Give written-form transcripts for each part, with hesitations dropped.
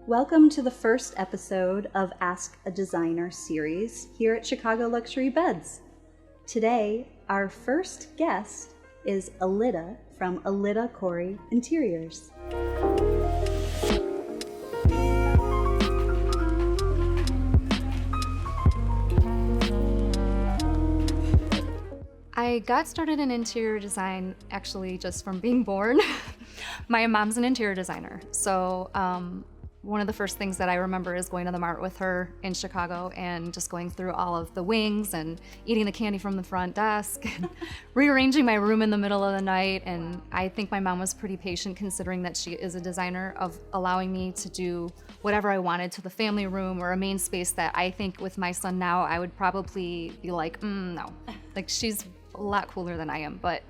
Welcome to the first episode of Ask a Designer series here at Chicago Luxury Beds. Today, our first guest is Alida from Alida Coury Interiors. I got started in interior design actually just from being born. My mom's an interior designer, so one of the first things that I remember is going to the mart with her in Chicago and just going through all of the wings and eating the candy from the front desk and rearranging my room in the middle of the night. And I think my mom was pretty patient considering that she is a designer, of allowing me to do whatever I wanted to the family room or a main space that I think with my son now I would probably be like, no. Like, she's a lot cooler than I am. But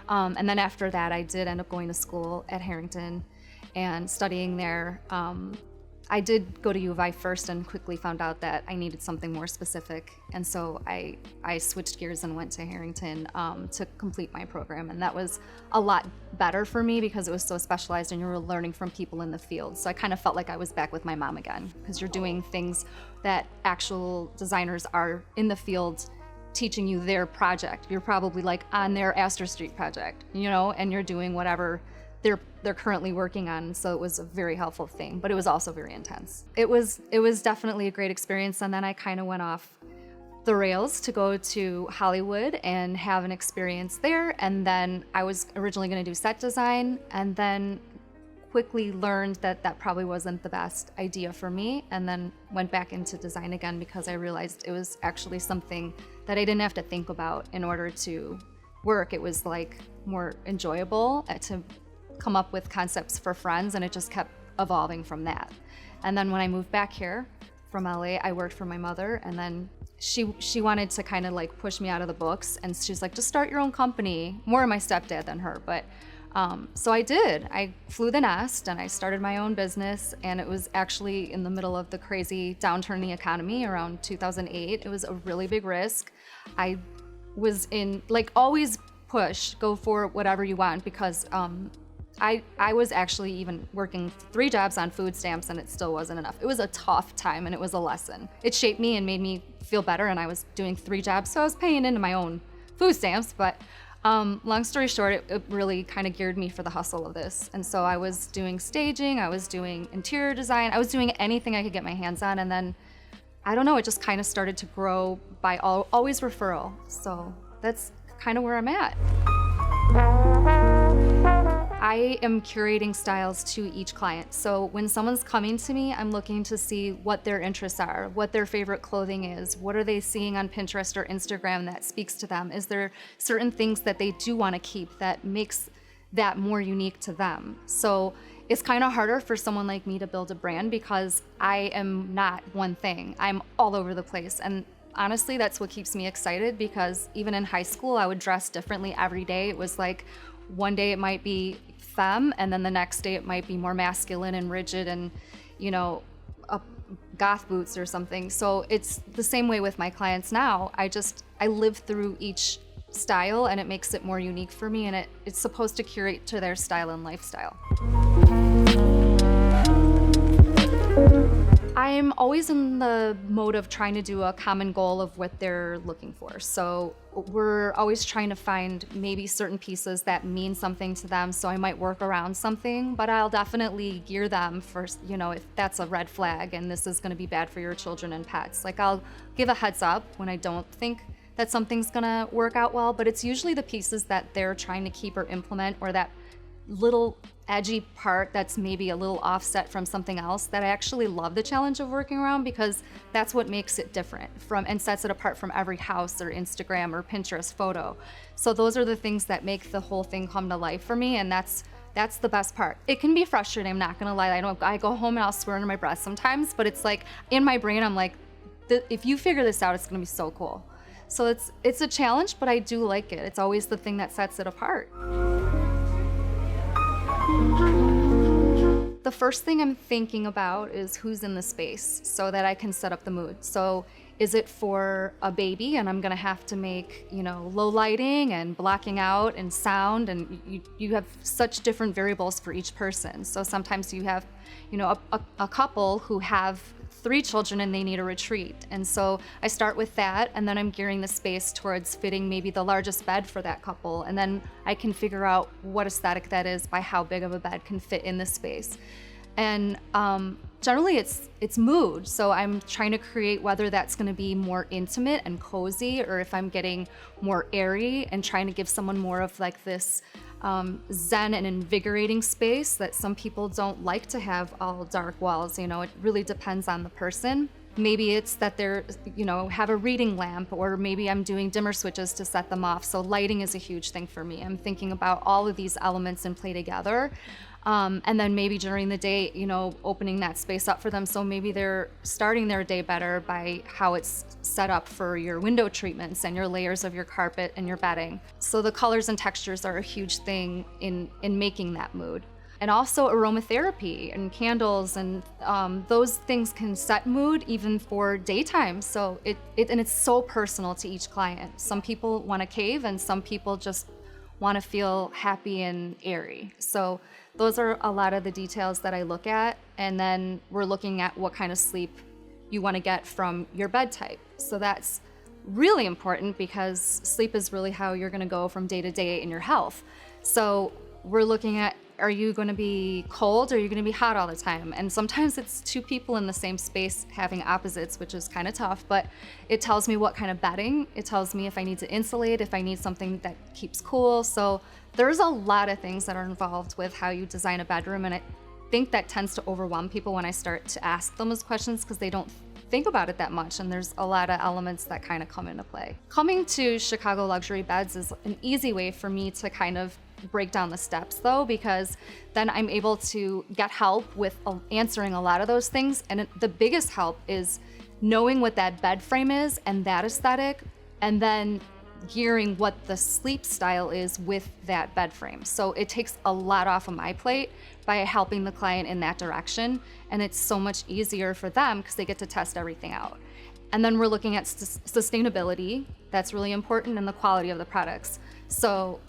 and then after that I did end up going to school at Harrington and studying there. I did go to U of I first and quickly found out that I needed something more specific. And so I switched gears and went to Harrington to complete my program. And that was a lot better for me because it was so specialized and you were learning from people in the field. So I kind of felt like I was back with my mom again, because you're doing things that actual designers are in the field teaching you their project. You're probably like on their Astor Street project, and you're doing whatever they're currently working on. So it was a very helpful thing, but it was also very intense. It was definitely a great experience. And then I kind of went off the rails to go to Hollywood and have an experience there. And then I was originally going to do set design, and then quickly learned that that probably wasn't the best idea for me, and then went back into design again because I realized it was actually something that I didn't have to think about in order to work. It was like more enjoyable to come up with concepts for friends, and it just kept evolving from that. And then when I moved back here from LA, I worked for my mother, and then she wanted to kind of like push me out of the books, and she's like, just start your own company. More my stepdad than her, but so I did. I flew the nest and I started my own business, and it was actually in the middle of the crazy downturn in the economy around 2008. It was a really big risk. I was in, like, always push, go for whatever you want, because I was actually even working 3 jobs on food stamps, and it still wasn't enough. It was a tough time, and it was a lesson. It shaped me and made me feel better, and I was doing 3 jobs, so I was paying into my own food stamps. But long story short, it really kind of geared me for the hustle of this. And so I was doing staging, I was doing interior design, I was doing anything I could get my hands on. And then, I don't know, it just kind of started to grow by always referral. So that's kind of where I'm at. I am curating styles to each client. So when someone's coming to me, I'm looking to see what their interests are, what their favorite clothing is, what are they seeing on Pinterest or Instagram that speaks to them? Is there certain things that they do want to keep that makes that more unique to them? So it's kind of harder for someone like me to build a brand because I am not one thing. I'm all over the place. And honestly, that's what keeps me excited, because even in high school, I would dress differently every day. It was like, one day it might be femme, and then the next day it might be more masculine and rigid and, goth boots or something. So it's the same way with my clients now. I live through each style, and it makes it more unique for me, and it's supposed to curate to their style and lifestyle. I'm always in the mode of trying to do a common goal of what they're looking for. So we're always trying to find maybe certain pieces that mean something to them. So I might work around something, but I'll definitely gear them for, if that's a red flag and this is going to be bad for your children and pets. Like, I'll give a heads up when I don't think that something's going to work out well, but it's usually the pieces that they're trying to keep or implement, or that little edgy part that's maybe a little offset from something else, that I actually love the challenge of working around, because that's what makes it different and sets it apart from every house or Instagram or Pinterest photo. So those are the things that make the whole thing come to life for me, and that's the best part. It can be frustrating, I'm not gonna lie. I go home and I'll swear under my breath sometimes, but it's like in my brain I'm like, if you figure this out, it's gonna be so cool. So it's a challenge, but I do like it. It's always the thing that sets it apart. The first thing I'm thinking about is who's in the space, so that I can set up the mood. So Is it for a baby and I'm gonna have to make, low lighting and blocking out and sound, and you have such different variables for each person. So sometimes you have, a couple who have 3 children and they need a retreat. And so I start with that, and then I'm gearing the space towards fitting maybe the largest bed for that couple. And then I can figure out what aesthetic that is by how big of a bed can fit in the space. And generally it's mood. So I'm trying to create whether that's going to be more intimate and cozy, or if I'm getting more airy and trying to give someone more of like this zen and invigorating space that some people don't like to have all dark walls. It really depends on the person. Maybe it's that they're, have a reading lamp, or maybe I'm doing dimmer switches to set them off. So lighting is a huge thing for me. I'm thinking about all of these elements in play together. And then maybe during the day, opening that space up for them. So maybe they're starting their day better by how it's set up for your window treatments and your layers of your carpet and your bedding. So the colors and textures are a huge thing in making that mood. And also aromatherapy and candles, and those things can set mood even for daytime. So it's so personal to each client. Some people want to cave, and some people just want to feel happy and airy. So those are a lot of the details that I look at. And then we're looking at what kind of sleep you want to get from your bed type. So that's really important, because sleep is really how you're going to go from day to day in your health. So we're looking at, are you going to be cold, or are you going to be hot all the time? And sometimes it's 2 people in the same space having opposites, which is kind of tough, but it tells me what kind of bedding. It tells me if I need to insulate, if I need something that keeps cool. So there's a lot of things that are involved with how you design a bedroom, and I think that tends to overwhelm people when I start to ask them those questions, because they don't think about it that much, and there's a lot of elements that kind of come into play. Coming to Chicago Luxury Beds is an easy way for me to kind of break down the steps, though, because then I'm able to get help with answering a lot of those things. And the biggest help is knowing what that bed frame is and that aesthetic, and then gearing what the sleep style is with that bed frame. So it takes a lot off of my plate by helping the client in that direction, and it's so much easier for them because they get to test everything out. And then we're looking at sustainability. That's really important, and the quality of the products. So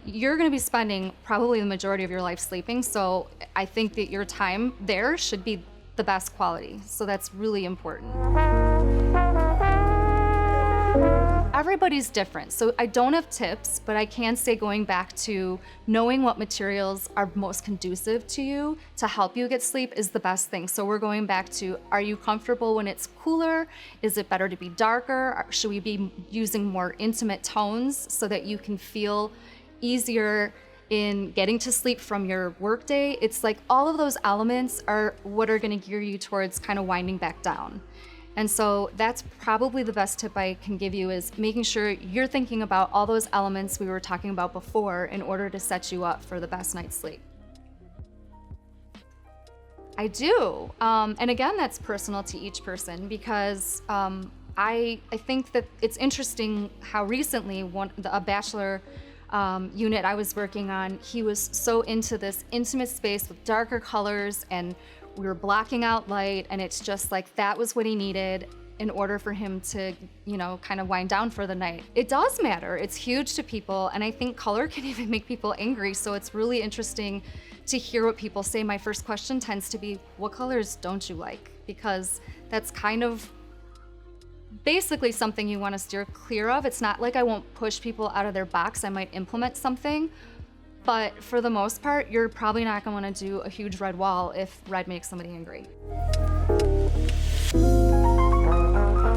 you're going to be spending probably the majority of your life sleeping, so I think that your time there should be the best quality. So that's really important. Everybody's different, so I don't have tips, but I can say, going back to knowing what materials are most conducive to you to help you get sleep is the best thing. So we're going back to, are you comfortable when it's cooler? Is it better to be darker? Should we be using more intimate tones so that you can feel easier in getting to sleep from your workday? It's like all of those elements are what are going to gear you towards kind of winding back down. And so that's probably the best tip I can give you, is making sure you're thinking about all those elements we were talking about before in order to set you up for the best night's sleep. I do. And again, that's personal to each person, because I think that it's interesting how recently a bachelor unit I was working on, he was so into this intimate space with darker colors, and we were blocking out light, and it's just like that was what he needed in order for him to, kind of wind down for the night. It does matter. It's huge to people, and I think color can even make people angry. So it's really interesting to hear what people say. My first question tends to be, what colors don't you like? Because that's kind of basically something you want to steer clear of. It's not like I won't push people out of their box. I might implement something, but for the most part, you're probably not going to want to do a huge red wall if red makes somebody angry.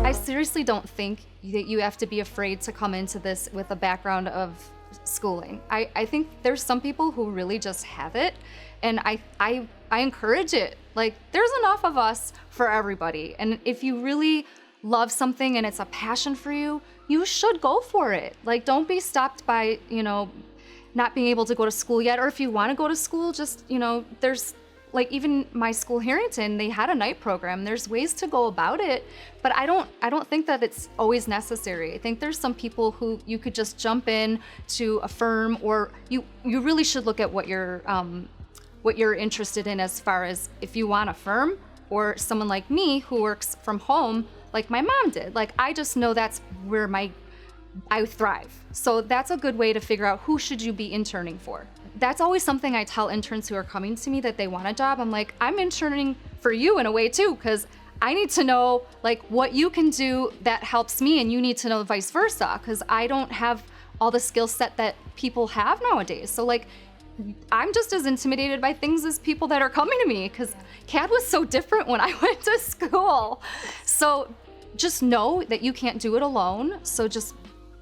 I seriously don't think that you have to be afraid to come into this with a background of schooling. I think there's some people who really just have it, and I encourage it. Like, there's enough of us for everybody. And if you really love something and it's a passion for you, you should go for it. Like, don't be stopped by, not being able to go to school yet. Or if you want to go to school, just, there's, like, even my school, Harrington, they had a night program. There's ways to go about it, but I don't think that it's always necessary. I think there's some people who you could just jump in to a firm, or you really should look at what you're interested in, as far as if you want a firm, or someone like me who works from home. like my mom did. Like, I just know that's where I thrive. So that's a good way to figure out who should you be interning for. That's always something I tell interns who are coming to me that they want a job. I'm like, I'm interning for you in a way too, because I need to know like what you can do that helps me, and you need to know vice versa, because I don't have all the skill set that people have nowadays. So like, I'm just as intimidated by things as people that are coming to me, because CAD was so different when I went to school. So just know that you can't do it alone. So just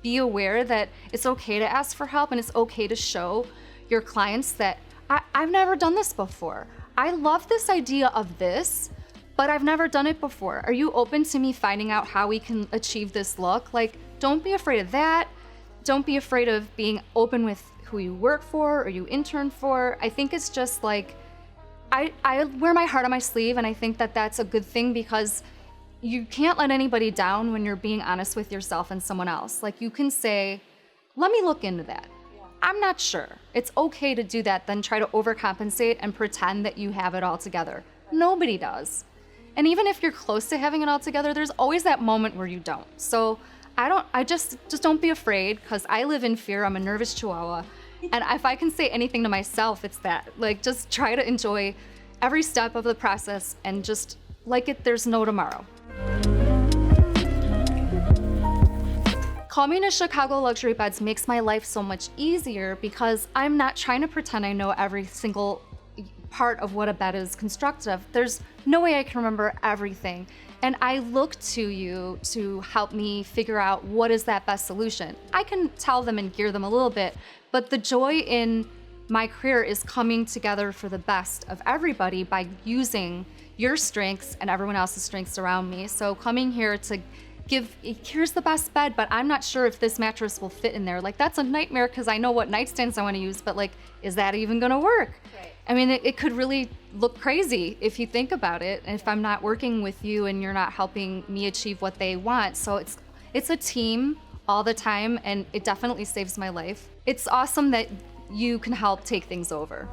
be aware that it's okay to ask for help, and it's okay to show your clients that I've never done this before. I love this idea of this, but I've never done it before. Are you open to me finding out how we can achieve this look? Like, don't be afraid of that. Don't be afraid of being open with who you work for or you intern for. I think it's just like, I wear my heart on my sleeve, and I think that that's a good thing, because you can't let anybody down when you're being honest with yourself and someone else. Like, you can say, let me look into that. I'm not sure. It's okay to do that than try to overcompensate and pretend that you have it all together. Nobody does. And even if you're close to having it all together, there's always that moment where you don't. So I just don't be afraid, because I live in fear. I'm a nervous chihuahua. And if I can say anything to myself, it's that. Like, just try to enjoy every step of the process, and just like it, there's no tomorrow. Coming to Chicago Luxury Beds makes my life so much easier, because I'm not trying to pretend I know every single part of what a bed is constructed of. There's no way I can remember everything. And I look to you to help me figure out what is that best solution. I can tell them and gear them a little bit, but the joy in my career is coming together for the best of everybody by using your strengths and everyone else's strengths around me. So coming here to here's the best bed, but I'm not sure if this mattress will fit in there. Like, that's a nightmare, because I know what nightstands I want to use, but like, is that even gonna work? Right. I mean, it could really look crazy if you think about it, if I'm not working with you and you're not helping me achieve what they want. So it's a team all the time, and it definitely saves my life. It's awesome that you can help take things over.